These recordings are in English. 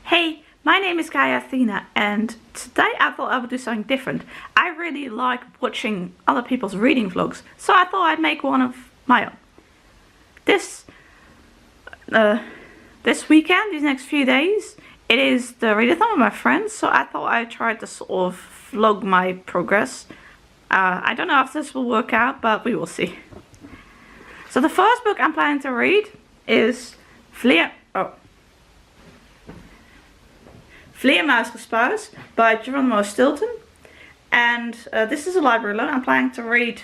Hey, my name is Gaia Athena, and today I thought I would do something different. I really like watching other people's reading vlogs, so I thought I'd make one of my own. This weekend, these next few days, it is the readathon with my friends, so I thought I'd try to sort of vlog my progress. I don't know if this will work out, but we will see. So the first book I'm planning to read is Vleermuisgespuis by Geronimo Stilton, and this is a library loan. I'm planning to read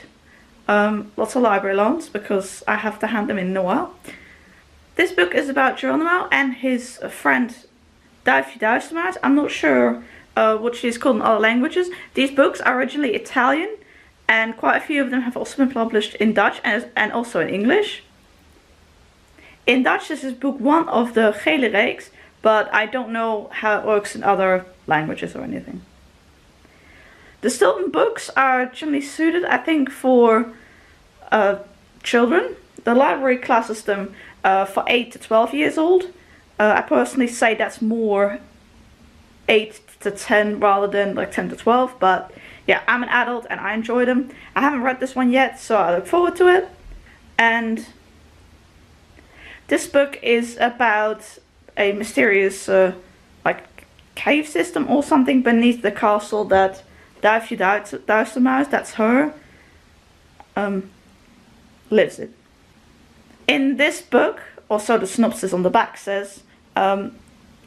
lots of library loans because I have to hand them in a while. This book is about Geronimo and his friend Duifje Duistermaat. I'm not sure what she's called in other languages. These books are originally Italian, and quite a few of them have also been published in Dutch and also in English. In Dutch, this is book 1 of the Gele Reeks, but I don't know how it works in other languages or anything. The Stilton books are generally suited, I think, for children. The library classes them for 8 to 12 years old. I personally say that's more 8 to 10 rather than like 10 to 12, but yeah, I'm an adult and I enjoy them. I haven't read this one yet, so I look forward to it. And this book is about a mysterious like cave system or something beneath the castle that Duifje Duistermaat, that's her, lives in. In this book, also the synopsis on the back says, Duifje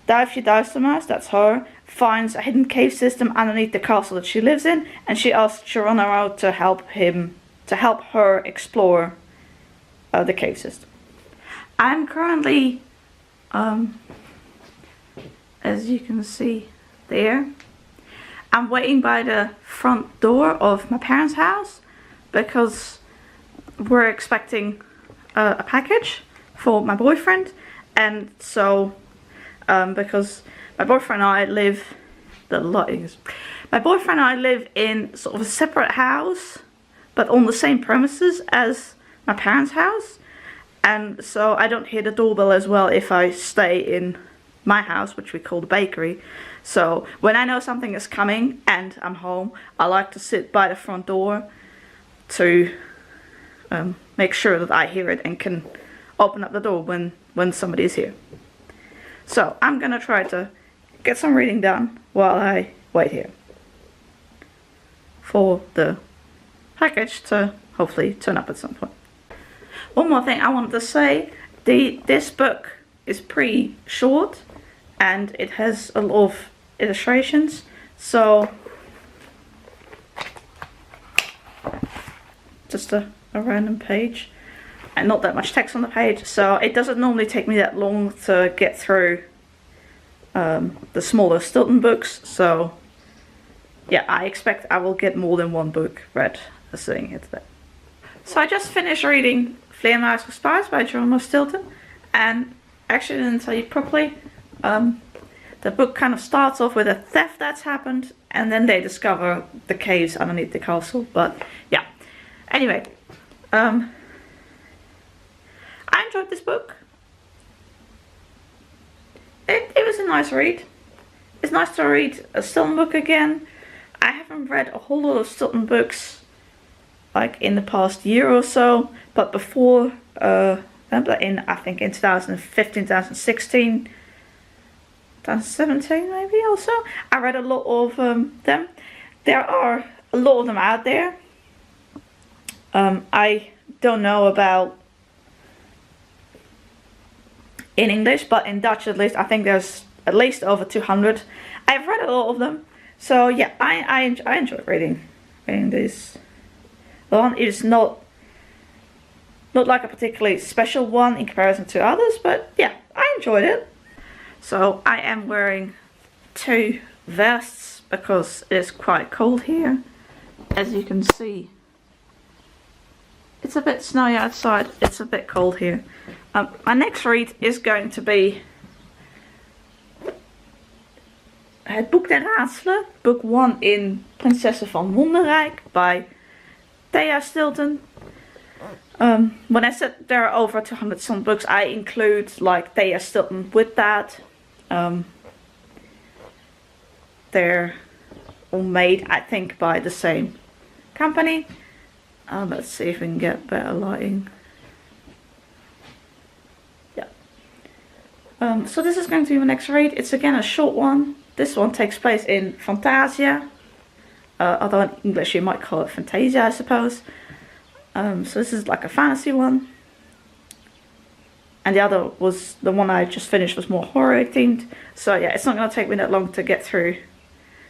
Duistermaat, that's her, finds a hidden cave system underneath the castle that she lives in, and she asks Geronimo to help her explore the cave system. I'm currently, as you can see there, I'm waiting by the front door of my parents' house because we're expecting a package for my boyfriend, and so because my boyfriend and I live in sort of a separate house but on the same premises as my parents' house, and so I don't hear the doorbell as well if I stay in my house, which we call the bakery. So when I know something is coming and I'm home, I like to sit by the front door to make sure that I hear it and can open up the door when somebody is here. So I'm gonna try to get some reading done while I wait here for the package to hopefully turn up at some point. One more thing I wanted to say, this book is pretty short and it has a lot of illustrations, so just a random page and not that much text on the page, so it doesn't normally take me that long to get through the smaller Stilton books, so yeah, I expect I will get more than one book read sitting here today. So I just finished reading Vleermuisgespuis by Geronimo Stilton, and actually I didn't tell you properly, the book kind of starts off with a theft that's happened and then they discover the caves underneath the castle, but yeah. Anyway, I enjoyed this book. It was a nice read. It's nice to read a Stilton book again. I haven't read a whole lot of Stilton books like in the past year or so, but before, I think in 2015, 2016, 2017 maybe also, I read a lot of them. There are a lot of them out there. I don't know about in English, but in Dutch at least, I think there's at least over 200. I've read a lot of them, so yeah, I enjoy reading this. The one is not like a particularly special one in comparison to others, but yeah, I enjoyed it. So I am wearing 2 vests because it is quite cold here. As you can see, it's a bit snowy outside, it's a bit cold here. My next read is going to be Het Boek der Raadselen, book 1 in Prinsessen van Wonderrijk by Thea Stilton. When I said there are over 200 some books, I include like Thea Stilton with that. they're all made, I think, by the same company. Let's see if we can get better lighting. Yeah. So this is going to be my next read. It's again a short one. This one takes place in Fantasia. Although in English you might call it Fantasia, I suppose. So this is like a fantasy one. And the other was, the one I just finished was more horror themed. So yeah, it's not going to take me that long to get through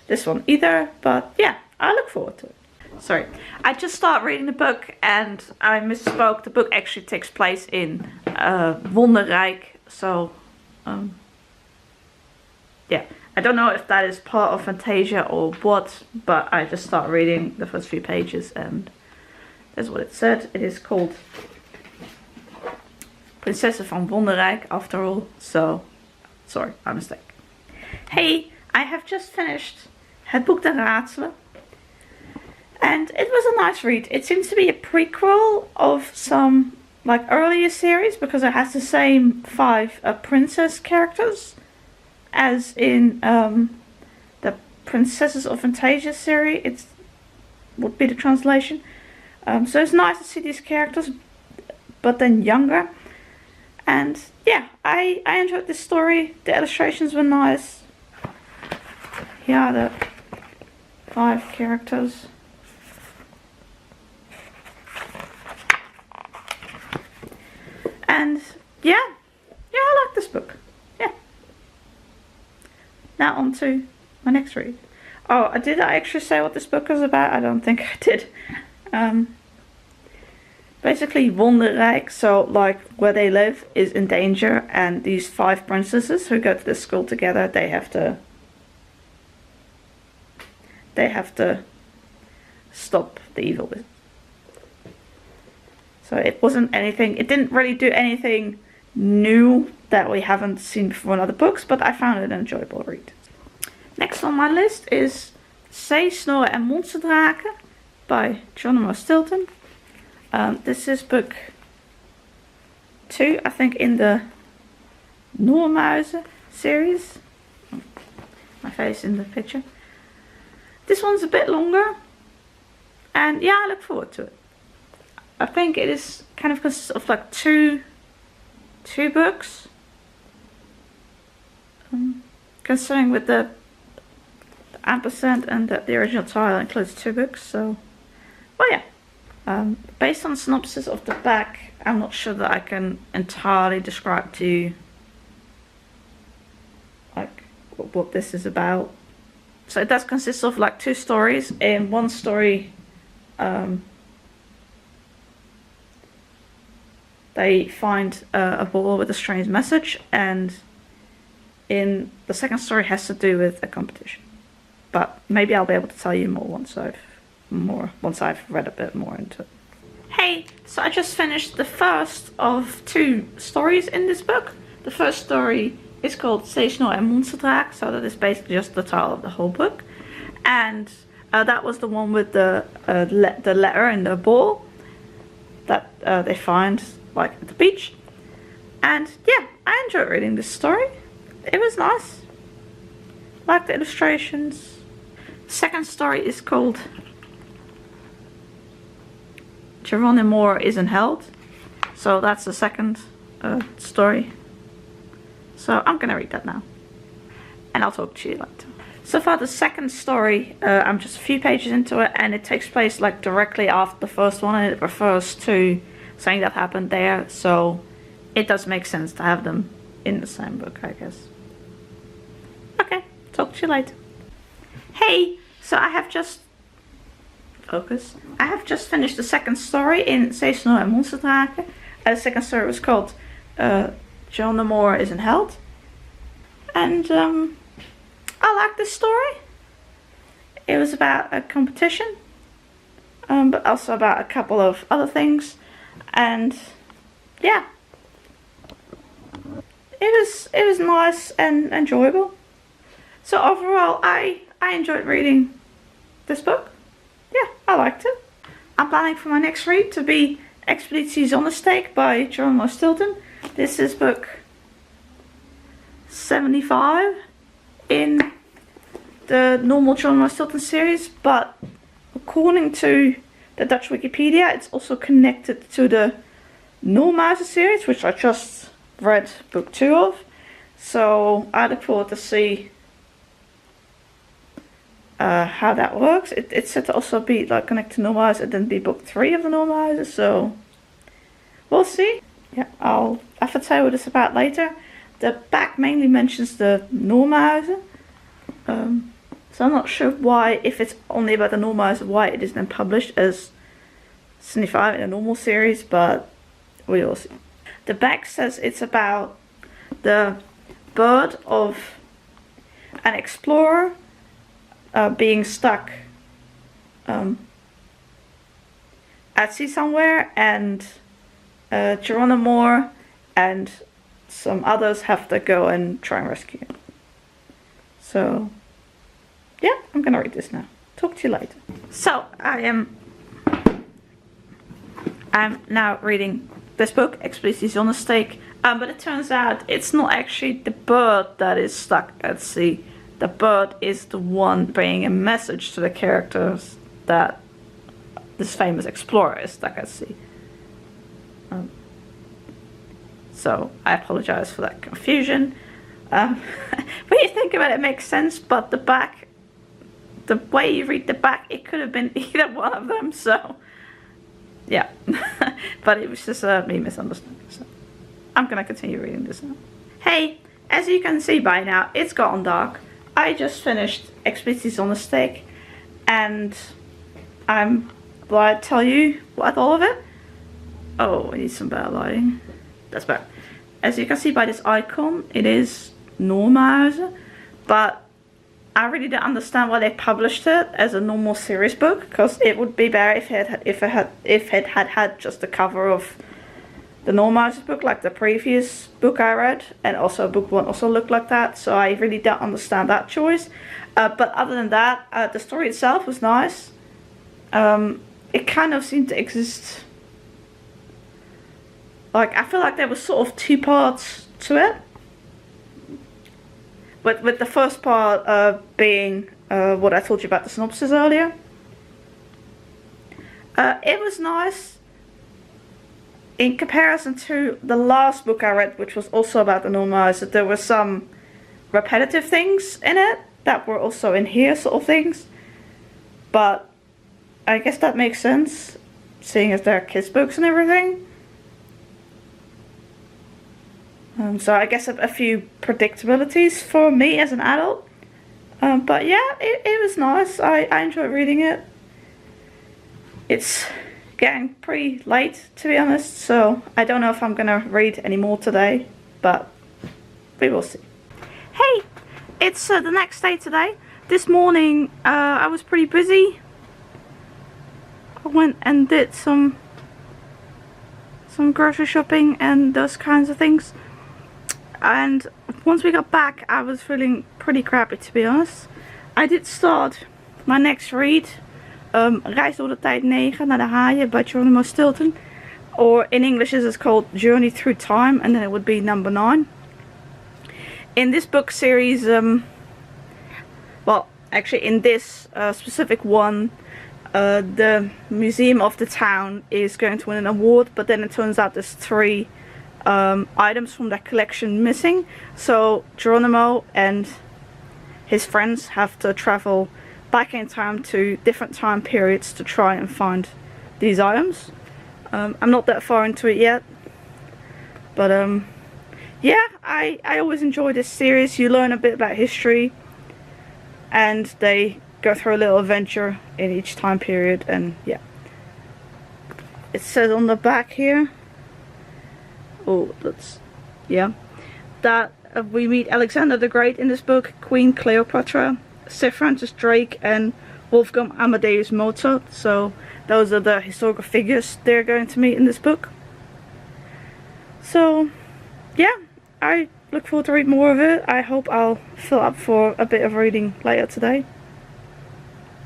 this one either. But yeah, I look forward to it. Sorry, I just started reading the book and I misspoke. The book actually takes place in Wonderrijk. So yeah, I don't know if that is part of Fantasia or what. But I just started reading the first few pages and that's what it said. It is called Prinsesse van Wonderrijk after all, so sorry, my mistake. Hey, I have just finished Het Boek der Raadselen. And it was a nice read. It seems to be a prequel of some like earlier series because it has the same 5 princess characters as in the Princesses of Fantasia series. It would be the translation. So it's nice to see these characters, but then younger. And yeah, I enjoyed this story. The illustrations were nice. Here are the 5 characters. And yeah, I like this book. Yeah. Now on to my next read. Oh, did I actually say what this book was about? I don't think I did. Basically Wonderrijk, so like where they live, is in danger, and these 5 princesses who go to this school together, they have to stop the evil. So it wasn't anything, it didn't really do anything new that we haven't seen before in other books, but I found it an enjoyable read. Next on my list is Zeesnoor en Monsterdraken by Geronimo Stilton. This is book 2, I think, in the Noormuizen series. My face in the picture. This one's a bit longer, and yeah, I look forward to it. I think it is kind of consists of like two books. Considering with the ampersand and the original title includes 2 books, so well yeah. Based on the synopsis of the back, I'm not sure that I can entirely describe to you like what this is about. So it does consist of like 2 stories. In one story, they find a ball with a strange message, and in the second story has to do with a competition. But maybe I'll be able to tell you more once I've read a bit more into it. Hey, so I just finished the first of 2 stories in this book. The first story is called Zeesnoor en Monsterdraak, so that is basically just the title of the whole book. And that was the one with the letter and the ball that they find like at the beach. And yeah, I enjoyed reading this story. It was nice. Like the illustrations. The second story is called Geronimo Isn't Held. So that's the second story. So I'm gonna read that now. And I'll talk to you later. So far the second story, I'm just a few pages into it, and it takes place like directly after the first one, and it refers to something that happened there. So it does make sense to have them in the same book, I guess. Okay, talk to you later. Hey, so I have just finished the second story in Zeesnoor en Monsterdraken. The second story was called Geronimo Isn't Held. And I like this story. It was about a competition, but also about a couple of other things. And yeah, it was nice and enjoyable. So overall, I enjoyed reading this book. Yeah, I liked it. I'm planning for my next read to be Expeditie Zonnesteek by Geronimo Stilton. This is book 75 in the normal Geronimo Stilton series, but according to the Dutch Wikipedia, it's also connected to the Normauser series, which I just read book 2 of. So I look forward to see how that works. It's said to also be like connected to Normauser and then be book 3 of the Normauser, so we'll see. Yeah, I'll have to tell you what it's about later. The back mainly mentions the Normauser, so I'm not sure why, if it's only about the Normauser, why it isn't published as 75 in a normal series, but we will see. The back says it's about the bird of an explorer being stuck at sea somewhere, and Geronimo and some others have to go and try and rescue him. So yeah, I'm gonna read this now. Talk to you later. So I'm now reading this book, Expeditions on a Stake, but it turns out it's not actually the bird that is stuck at sea. The bird is the one bringing a message to the characters that this famous explorer is stuck at sea. So I apologize for that confusion. When you think about it, it makes sense, but the back, the way you read the back, it could have been either one of them, so yeah. But it was just me misunderstanding, so I'm gonna continue reading this now. Hey, as you can see by now, it's gotten dark. I just finished Expeditions on a Stake, and will I tell you what I thought of it? Oh, I need some better lighting. That's better. As you can see by this icon, it is Normauser, but I really don't understand why they published it as a normal series book, because it would be better if it had just the cover of the Normauser book, like the previous book I read, and also book 1 also looked like that. So I really don't understand that choice. But other than that, the story itself was nice. It kind of seemed to exist. Like, I feel like there was sort of 2 parts to it. But with the first part being what I told you about the synopsis earlier. It was nice. In comparison to the last book I read, which was also about the Normauser, there were some repetitive things in it that were also in here, sort of things. But I guess that makes sense, seeing as they're kids' books and everything. So I guess a few predictabilities for me as an adult. But yeah, it was nice. I enjoyed reading it. It's getting pretty late, to be honest, so I don't know if I'm gonna read any more today, but we will see. Hey, it's the next day today. This morning I was pretty busy. I went and did some grocery shopping and those kinds of things. And once we got back, I was feeling pretty crappy, to be honest. I did start my next read, Reis door de tijd 9 naar de haaien by Geronimo Stilton. Or in English this is called Journey Through Time, and then it would be number 9. In this book series, well, actually in this specific one, the museum of the town is going to win an award, but then it turns out there's 3 items from that collection missing. So Geronimo and his friends have to travel back in time to different time periods to try and find these items. I'm not that far into it yet, but yeah, I always enjoy this series. You learn a bit about history and they go through a little adventure in each time period, and yeah. It says on the back here, oh, that's, yeah, that we meet Alexander the Great in this book, Queen Cleopatra, Sir Francis Drake, and Wolfgang Amadeus Mozart. So those are the historical figures they're going to meet in this book. So yeah, I look forward to read more of it. I hope I'll fill up for a bit of reading later today.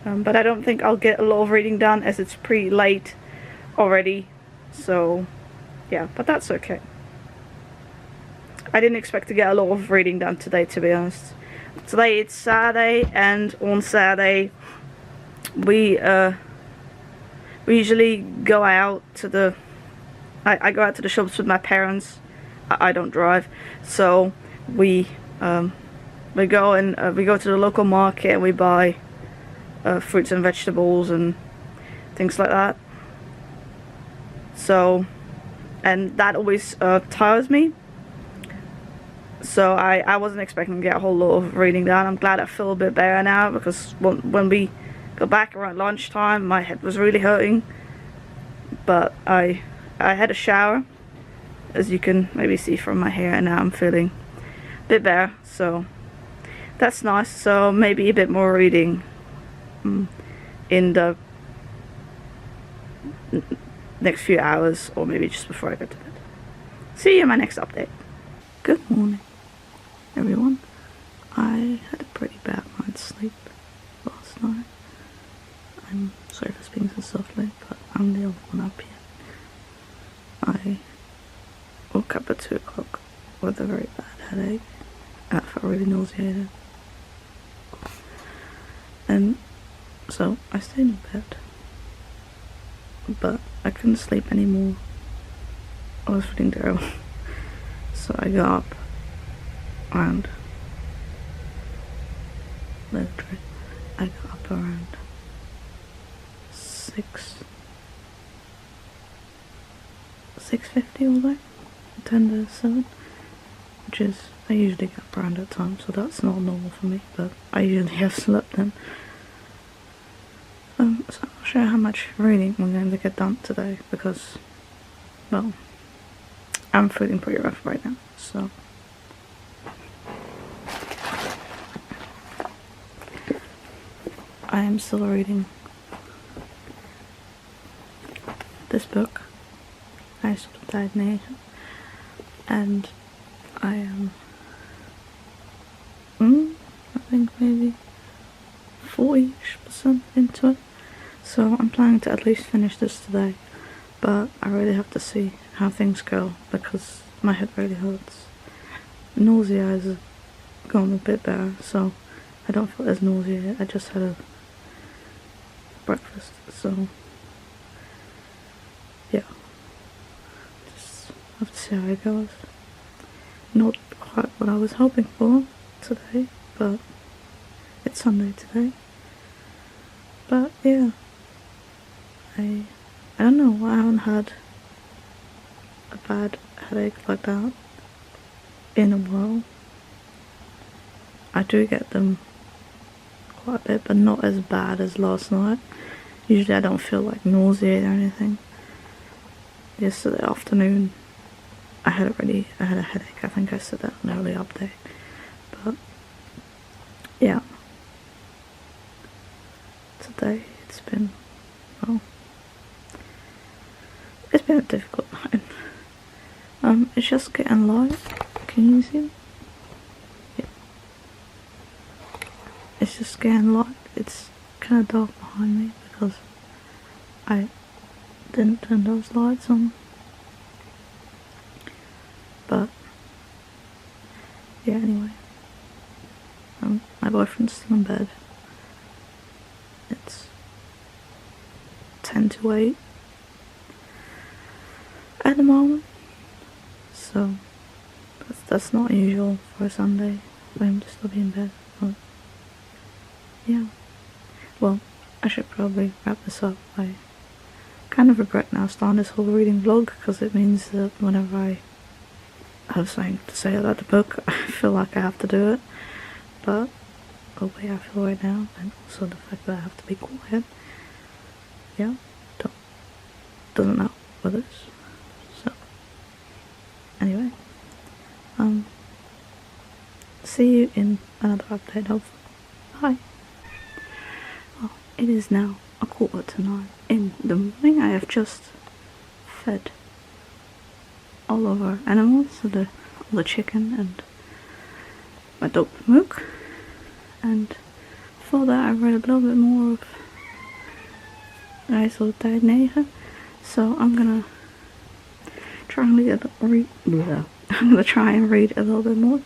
But I don't think I'll get a lot of reading done as it's pretty late already. So yeah, but that's okay. I didn't expect to get a lot of reading done today, to be honest. Today it's Saturday, and on Saturday we usually go out to the I go out to the shops with my parents. I don't drive, so we go to the local market and we buy fruits and vegetables and things like that. So, and that always tires me. So I wasn't expecting to get a whole lot of reading done. I'm glad I feel a bit better now, because when we got back around lunchtime, my head was really hurting. But I had a shower, as you can maybe see from my hair, and now I'm feeling a bit better. So that's nice. So maybe a bit more reading in the next few hours, or maybe just before I go to bed. See you in my next update. Good morning, everyone. I had a pretty bad night's sleep last night. I'm sorry for speaking so softly, but I'm the only one up here. I woke up at 2 o'clock with a very bad headache. I felt really nauseated. And so I stayed in bed, but I couldn't sleep anymore. I was feeling terrible. So I got up and literally I got up around 6:50 all day, 10 to 7, which is, I usually get up around that time, so that's not normal for me, but I usually have slept then. So I'll show you how much reading I'm going to get done today, because, well, I'm feeling pretty rough right now, so. I am still reading this book, I sort of died in Asia, and I am, I think maybe 40% into it, so I'm planning to at least finish this today, but I really have to see how things go, because my head really hurts. Nausea has gone a bit better, so I don't feel as nauseated. I just had a breakfast, so yeah, just have to see how it goes. Not quite what I was hoping for today, but it's Sunday today. But yeah, I don't know, I haven't had a bad headache like that in a while. I do get them quite a bit, but not as bad as last night. Usually I don't feel like nauseated or anything. Yesterday afternoon I had a headache. I think I said that in an early update. But yeah, today it's been, well, it's been a difficult night. It's just getting light. Can you see? Yeah. It's just getting light. It's kind of dark behind me because I didn't turn those lights on. But yeah, anyway. My boyfriend's still in bed. It's 10 to 8 at the moment. So that's not usual for a Sunday for him to still be in bed. But yeah. Well, I should probably wrap this up. I kind of regret now starting this whole reading vlog, because it means that whenever I have something to say about the book, I feel like I have to do it. But the way I feel right now, and also the fact that I have to be quiet, yeah, doesn't help with this. So anyway, see you in another update, hopefully. Bye. Well, it is now 8:45 in the morning. I have just fed all of our animals, so all the chicken and my dog Pamuk, and for that I read a little bit more of I saw Tijd 9, so I'm gonna try and read a little bit more.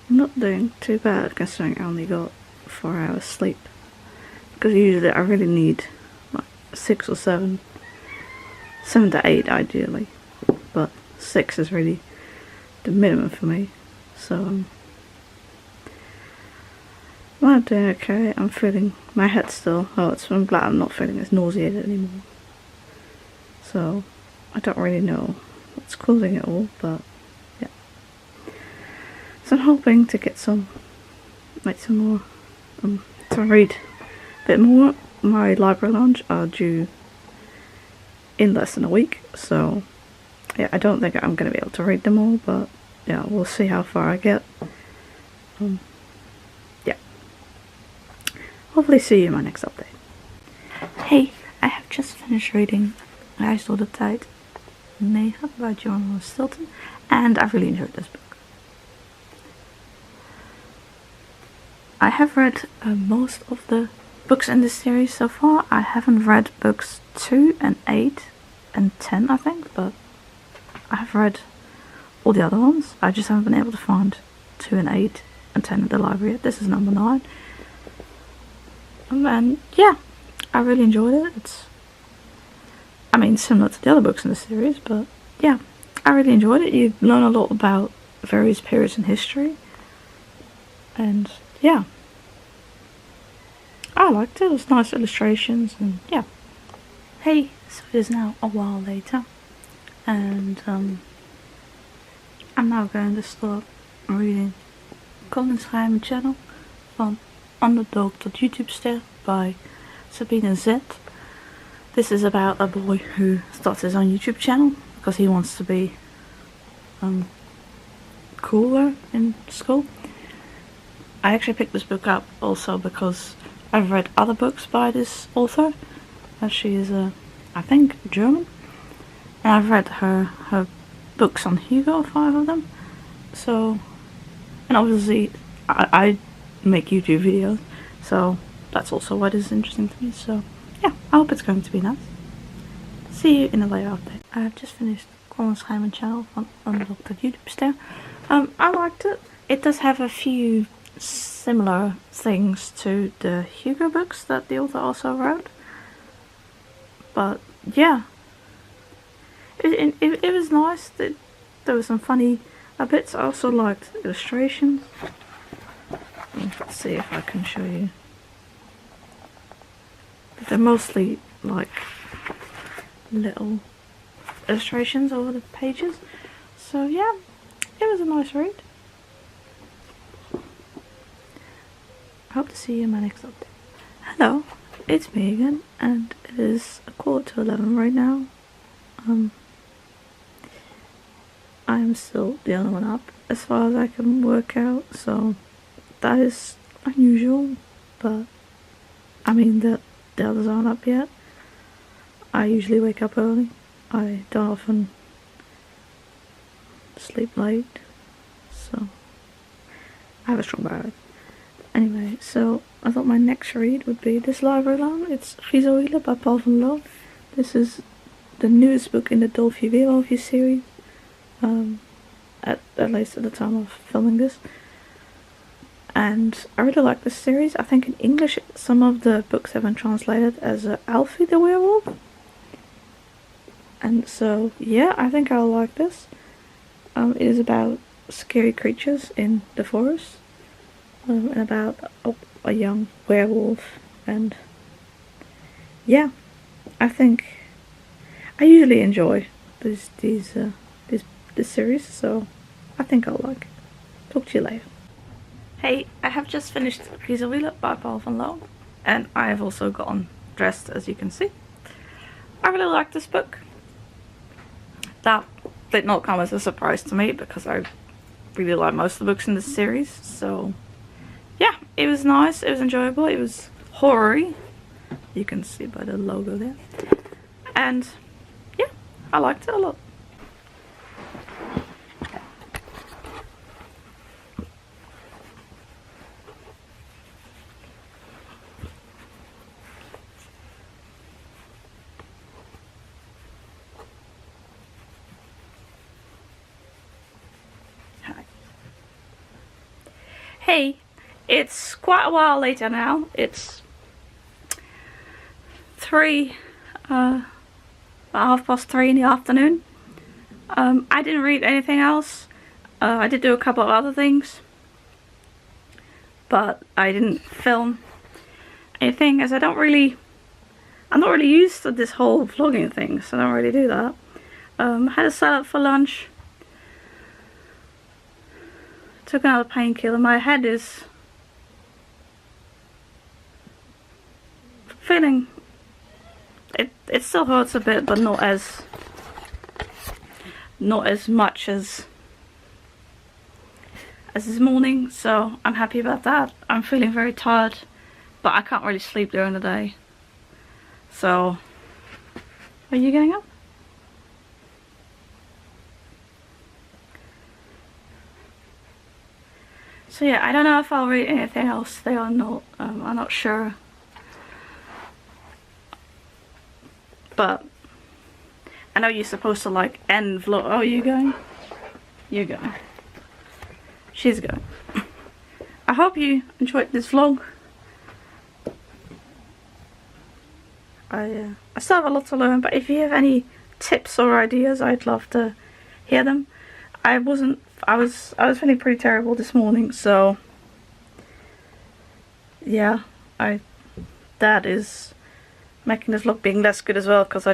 I'm not doing too bad considering I only got 4 hours sleep. Because usually I really need like 6 or 7. 7 to 8 ideally. But 6 is really the minimum for me. So I'm doing okay. I'm feeling my head still hurts. I'm glad I'm not feeling as nauseated anymore. So I don't really know what's causing it all, but yeah. So I'm hoping to get some more to read a bit more. My library lounge are due in less than a week, so yeah, I don't think I'm going to be able to read them all, but yeah, we'll see how far I get. Yeah. Hopefully see you in my next update. Hey, I have just finished reading I Saw the Tide Mayhem by John Stilton, and I really enjoyed this book. I have read most of the books in this series so far. I haven't read books 2 and 8 and 10, I think, but I have read all the other ones. I just haven't been able to find 2 and 8 and 10 at the library yet. This is number 9. And yeah, I really enjoyed it. It's, I mean, similar to the other books in the series, but yeah, I really enjoyed it. You learn a lot about various periods in history, and yeah, I liked it. It was nice illustrations, and yeah. Hey, so it is now a while later, and I'm now going to start reading Colin's Geheime Channel van Underdog.YouTube by Sabine Z. This is about a boy who starts his own YouTube channel because he wants to be cooler in school. I actually picked this book up also because I've read other books by this author. She is I think German, and I've read her books on Hugo, 5 of them. So, and obviously I make YouTube videos, so that's also what is interesting to me. So yeah, I hope it's going to be nice. See you in a later update. I have just finished Colin's Geheime Channel on Underdog.YouTube. I liked it. It does have a few similar things to the Hugo books that the author also wrote, but yeah, it was nice. There were some funny bits. I also liked illustrations. Let's see if I can show you. They're mostly like little illustrations over the pages, so yeah, it was a nice read. I hope to see you in my next update. Hello, it's me again, and it is 11:15 right now. I'm still the only one up as far as I can work out, so that is unusual, but I mean the others aren't up yet. I usually wake up early. I don't often sleep late, so I have a strong habit. Anyway, so I thought my next read would be this library loan. It's Friese by Paul van Loon. This is the newest book in the Dolfje Weerwolfje series, at least at the time of filming this. And I really like this series. I think in English some of the books have been translated as Alfie the Werewolf. And so yeah, I think I'll like this. It is about scary creatures in the forest, and about a young werewolf, and yeah, I think I usually enjoy this series, so I think I'll like it. Talk to you later. Hey, I have just finished Friese by Paul van Loon, and I have also gotten dressed, as you can see. I really like this book. That did not come as a surprise to me because I really like most of the books in this series, so yeah, it was nice, it was enjoyable, it was horror-y, you can see by the logo there, and yeah, I liked it a lot. Hi. Hey, it's quite a while later now. It's 3:30 in the afternoon. I didn't read anything else. I did do a couple of other things, but I didn't film anything as I'm not really used to this whole vlogging thing, so I don't really do that. I had a salad for lunch. Took another painkiller. My head is feeling, it still hurts a bit, but not as much as this morning, so I'm happy about that. I'm feeling very tired, but I can't really sleep during the day. So, are you getting up? So yeah, I don't know if I'll read anything else today or not. I'm not sure. But I know you're supposed to like end vlog. Oh, you going? You're going. She's going. I hope you enjoyed this vlog. I still have a lot to learn, but if you have any tips or ideas, I'd love to hear them. I was feeling pretty terrible this morning, so yeah, that is making this vlog being less good as well, because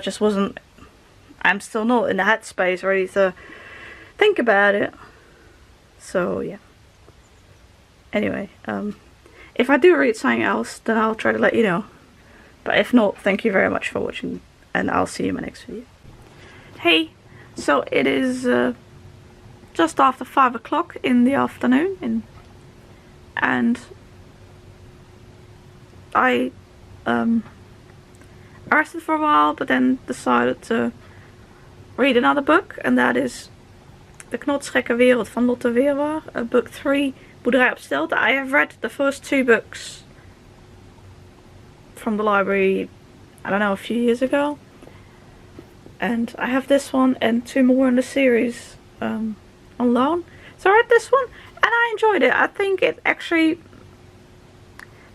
I'm still not in the headspace ready to think about it. So yeah. Anyway, if I do read something else, then I'll try to let you know. But if not, thank you very much for watching, and I'll see you in my next video. Hey, so it is just after 5 o'clock in the afternoon, and I rested for a while, but then decided to read another book, and that is De knotsgekke wereld van Lotte Weerwaar, book 3, Boerderij op Stilte. I have read the first 2 books from the library, I don't know, a few years ago, and I have this one and 2 more in the series on loan. So I read this one and I enjoyed it. I think it actually,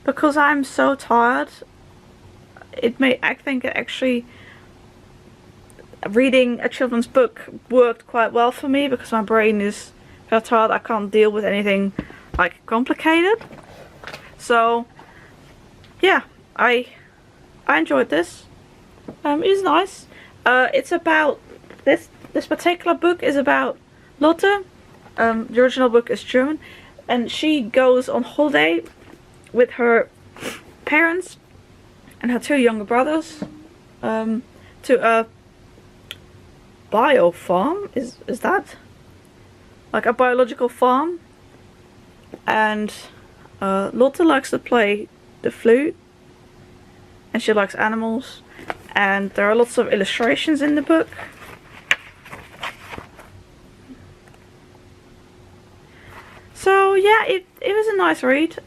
because I'm so tired, I think it actually, reading a children's book worked quite well for me, because my brain is so tired I can't deal with anything like complicated. So yeah, I enjoyed this. It's nice. It's about this particular book is about Lotte. The original book is German, and she goes on holiday with her parents and her 2 younger brothers to a bio farm. Is that like a biological farm? And Lotte likes to play the flute, and she likes animals, and there are lots of illustrations in the book. So yeah, it was a nice read.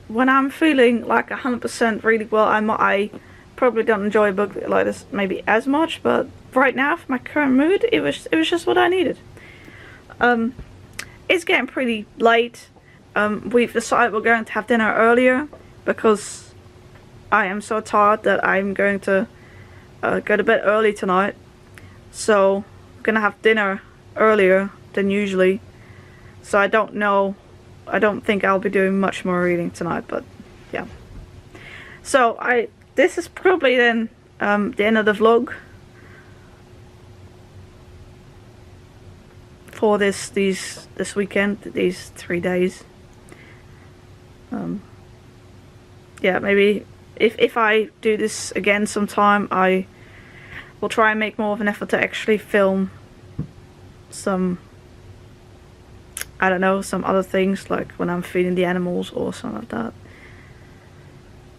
When I'm feeling like 100% really well, I probably don't enjoy a book like this maybe as much, but right now for my current mood, it was just what I needed. It's getting pretty late. We've decided we're going to have dinner earlier, because I am so tired that I'm going to go to bed early tonight. So I'm gonna have dinner earlier than usually. So I don't think I'll be doing much more reading tonight, but yeah. So this is probably then the end of the vlog for this weekend, these 3 days. Yeah, maybe if I do this again sometime, I will try and make more of an effort to actually film some, I don't know, some other things, like when I'm feeding the animals or something like that.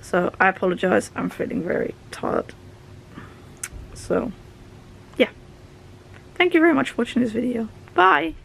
So I apologize, I'm feeling very tired. So yeah, thank you very much for watching this video. Bye!